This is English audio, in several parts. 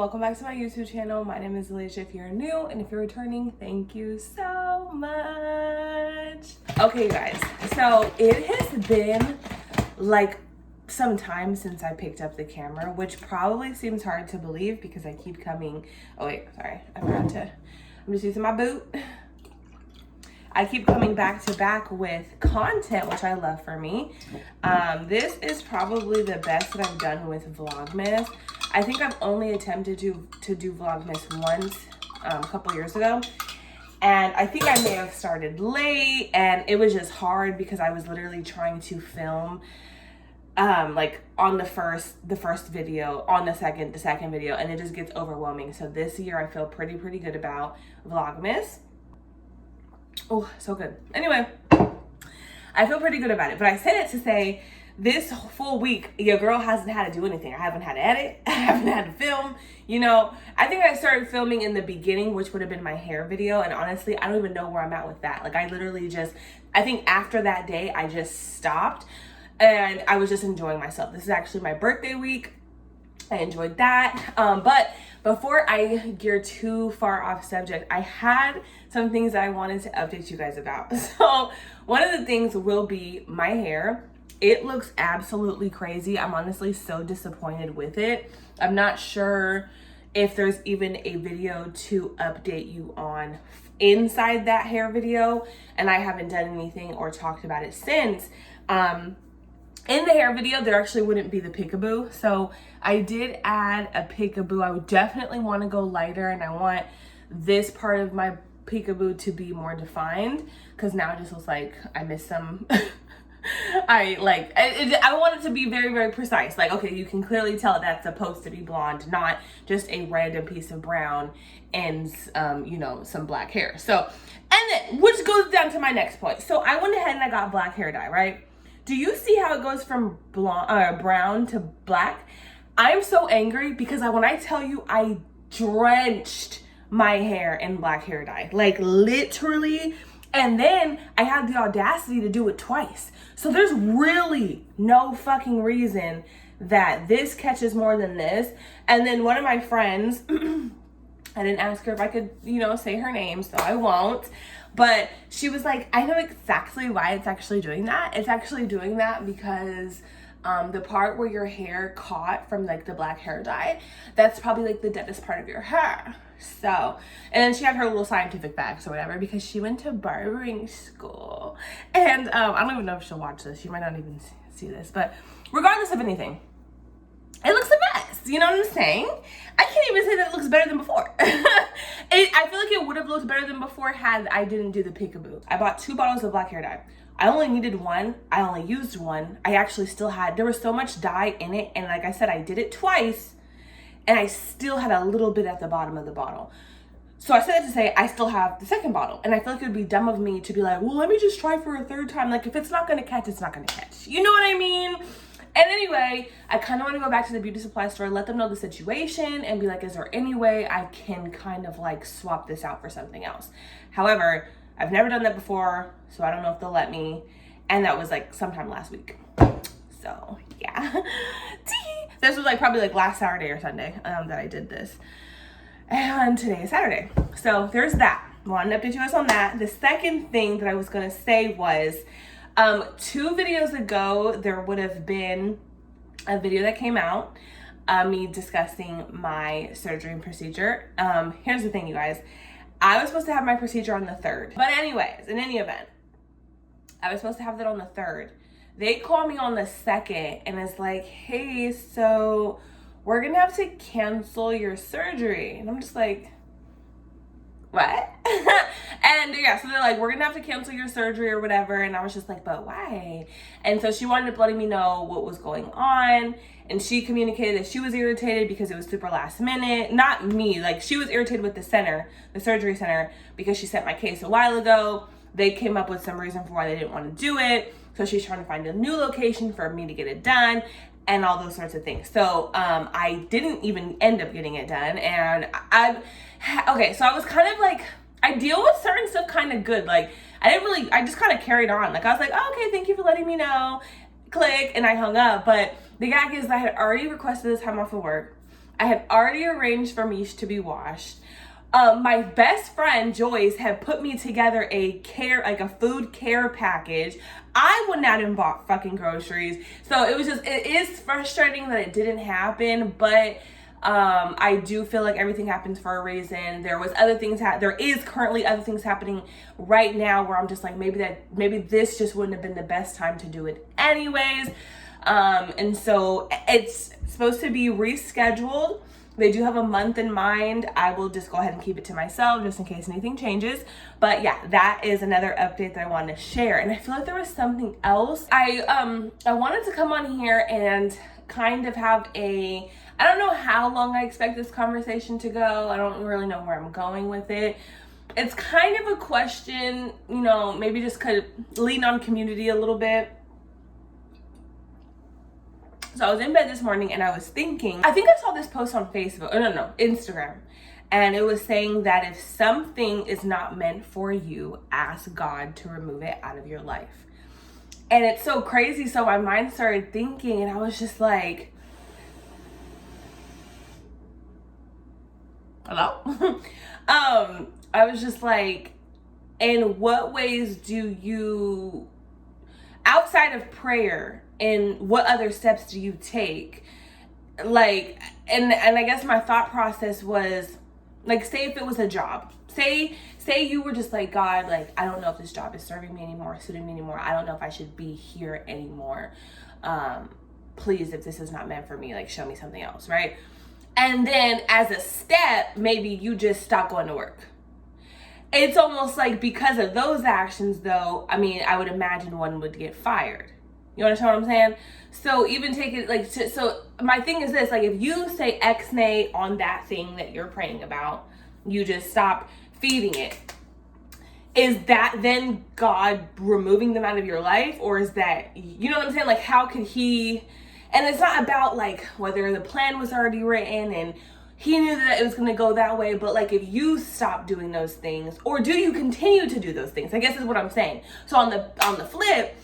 welcome back to my YouTube channel. My name is Alicia if you're new, and if you're returning, thank you so much. Okay, you guys, so it has been like some time since I picked up the camera, which probably seems hard to believe because I keep coming. Oh wait, sorry, I forgot to. I'm just using my boot. I keep coming back to back with content, which I love for me. This is probably the best that I've done with Vlogmas. I think I've only attempted to do Vlogmas once a couple years ago. And I think I may have started late, and it was just hard because I was literally trying to film like on the first video, on the second video, and it just gets overwhelming. So this year I feel pretty good about Vlogmas. Oh, so good. Anyway, I feel pretty good about it, but I said it to say this full week, your girl hasn't had to do anything. I haven't had to edit. I haven't had to film. You know, I think I started filming in the beginning, which would have been my hair video. And honestly, I don't even know where I'm at with that. Like, I literally just, I think after that day, I just stopped and I was just enjoying myself. This is actually my birthday week. I enjoyed that. But before I gear too far off subject, I had some things that I wanted to update you guys about. So one of the things will be my hair. It looks absolutely crazy. I'm honestly so disappointed with it. I'm not sure if there's even a video to update you on inside that hair video, and I haven't done anything or talked about it since. In the hair video, there actually wouldn't be the peekaboo. So I did add a peekaboo. I would definitely want to go lighter, and I want this part of my peekaboo to be more defined because now it just looks like I missed some. I want it to be very precise. Like, okay, you can clearly tell that's supposed to be blonde, not just a random piece of brown and you know, some black hair. So, and then which goes down to my next point. So I went ahead and I got black hair dye, right? Do you see how it goes from brown to black? I'm so angry because when I tell you, I drenched my hair in black hair dye, like literally. And then I had the audacity to do it twice. So there's really no fucking reason that this catches more than this. And then one of my friends, I didn't ask her if I could, you know, say her name, so I won't. But she was like, I know exactly why it's actually doing that. It's actually doing that because the part where your hair caught from like the black hair dye, that's probably like the deadest part of your hair. So, and then she had her little scientific facts or whatever because she went to barbering school. And I don't even know if she'll watch this. She might not even see this. But regardless of anything, it looks a mess. You know what I'm saying? I can't even say that it looks better than before. I feel like it would have looked better than before had I didn't do the peekaboo. I bought 2 bottles of black hair dye. I only needed 1. I only used 1. I actually still had, there was so much dye in it. And like I said, I did it twice. And I still had a little bit at the bottom of the bottle. So I said that to say I still have the second bottle. And I feel like it would be dumb of me to be like, well, let me just try for a 3rd time. Like, if it's not going to catch, it's not going to catch. You know what I mean? And anyway, I kind of want to go back to the beauty supply store, let them know the situation, and be like, is there any way I can kind of like swap this out for something else? However, I've never done that before, so I don't know if they'll let me. And that was like sometime last week. So, yeah. This was like probably like last Saturday or Sunday that I did this. And today is Saturday. So there's that. Wanted to update you guys on that. The second thing that I was going to say was 2 videos ago, there would have been a video that came out, me discussing my surgery and procedure. Here's the thing, you guys. I was supposed to have my procedure on the 3rd. But anyways, in any event, I was supposed to have that on the 3rd. They call me on the 2nd and it's like, hey, so we're gonna have to cancel your surgery. And I'm just like, what? And yeah, so they're like, we're gonna have to cancel your surgery or whatever. And I was just like, but why? And so she wound up letting me know what was going on. And she communicated that she was irritated because it was super last minute. Not me, like she was irritated with the center, the surgery center, because she sent my case a while ago. They came up with some reason for why they didn't want to do it. So she's trying to find a new location for me to get it done and all those sorts of things. So I didn't even end up getting it done. And okay, so I was kind of like, I deal with certain stuff kind of good. Like I just kind of carried on. Like I was like, oh, okay, thank you for letting me know. Click, and I hung up. But the gag is I had already requested this time off of work. I had already arranged for Mish to be washed. My best friend Joyce had put me together a food care package. I went out and bought fucking groceries. So it is frustrating that it didn't happen, but I do feel like everything happens for a reason. There is currently other things happening right now where I'm just like, maybe this just wouldn't have been the best time to do it anyways. And so it's supposed to be rescheduled. They do have a month in mind. I will just go ahead and keep it to myself just in case anything changes. But yeah, that is another update that I wanted to share. And I feel like there was something else. I wanted to come on here and kind of have I don't know how long I expect this conversation to go. I don't really know where I'm going with it. It's kind of a question, you know, maybe just kind of lean on community a little bit. So I was in bed this morning and I was thinking, I think I saw this post on Facebook, Instagram. And it was saying that if something is not meant for you, ask God to remove it out of your life. And it's so crazy. So my mind started thinking and I was just like, hello? I was just like, in what ways do you, outside of prayer, and what other steps do you take? Like, and I guess my thought process was, like, say if it was a job. Say you were just like, God, like, I don't know if this job is serving me anymore, suiting me anymore. I don't know if I should be here anymore. Please, if this is not meant for me, like, show me something else, right? And then as a step, maybe you just stop going to work. It's almost like because of those actions, though, I mean, I would imagine one would get fired. You understand what I'm saying? So even take it like, so my thing is this, like if you say X-nay on that thing that you're praying about, you just stop feeding it. Is that then God removing them out of your life? Or is that, you know what I'm saying? Like how could he, and it's not about like whether the plan was already written and he knew that it was going to go that way, but like if you stop doing those things, or do you continue to do those things? I guess is what I'm saying. So on the flip,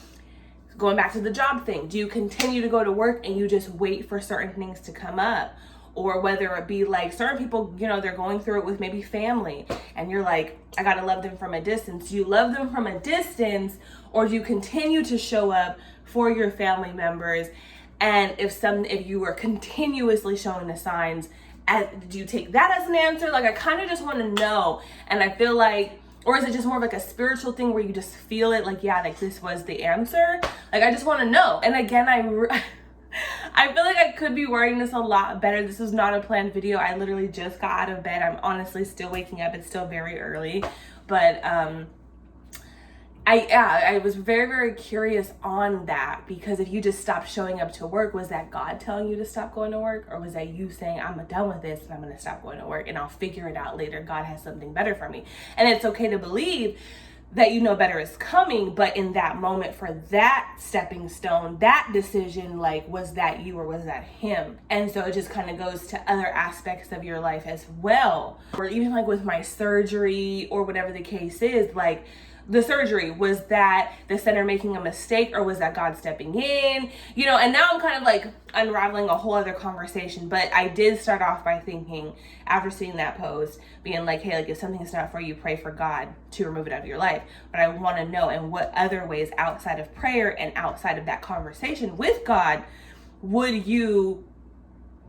going back to the job thing, do you continue to go to work and you just wait for certain things to come up? Or whether it be like certain people, you know, they're going through it with maybe family and you're like, I gotta love them from a distance. Do you love them from a distance, or do you continue to show up for your family members? And if you were continuously showing the signs, do you take that as an answer? Like I kind of just want to know. And I feel like, or is it just more of like a spiritual thing where you just feel it like, yeah, like this was the answer? Like, I just want to know. And again, I feel like I could be wording this a lot better. This is not a planned video. I literally just got out of bed. I'm honestly still waking up. It's still very early. But I was very, very curious on that, because if you just stopped showing up to work, was that God telling you to stop going to work? Or was that you saying, I'm done with this and I'm going to stop going to work and I'll figure it out later. God has something better for me. And it's okay to believe that you know better is coming, but in that moment, for that stepping stone, that decision, like, was that you or was that him? And so it just kind of goes to other aspects of your life as well. Or even like with my surgery or whatever the case is, like, the surgery, was that the center making a mistake, or was that God stepping in? You know, and now I'm kind of like unraveling a whole other conversation. But I did start off by thinking, after seeing that post, being like, hey, like if something's not for you, pray for God to remove it out of your life. But I want to know in what other ways outside of prayer and outside of that conversation with God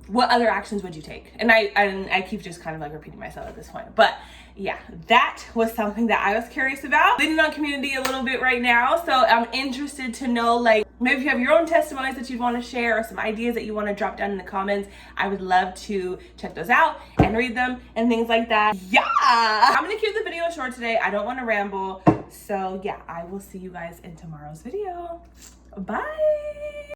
what other actions would you take? And I keep just kind of like repeating myself at this point. But yeah, that was something that I was curious about. Leaning on community a little bit right now. So I'm interested to know, like, maybe if you have your own testimonies that you'd want to share or some ideas that you want to drop down in the comments, I would love to check those out and read them and things like that. Yeah, I'm going to keep the video short today. I don't want to ramble. So yeah, I will see you guys in tomorrow's video. Bye.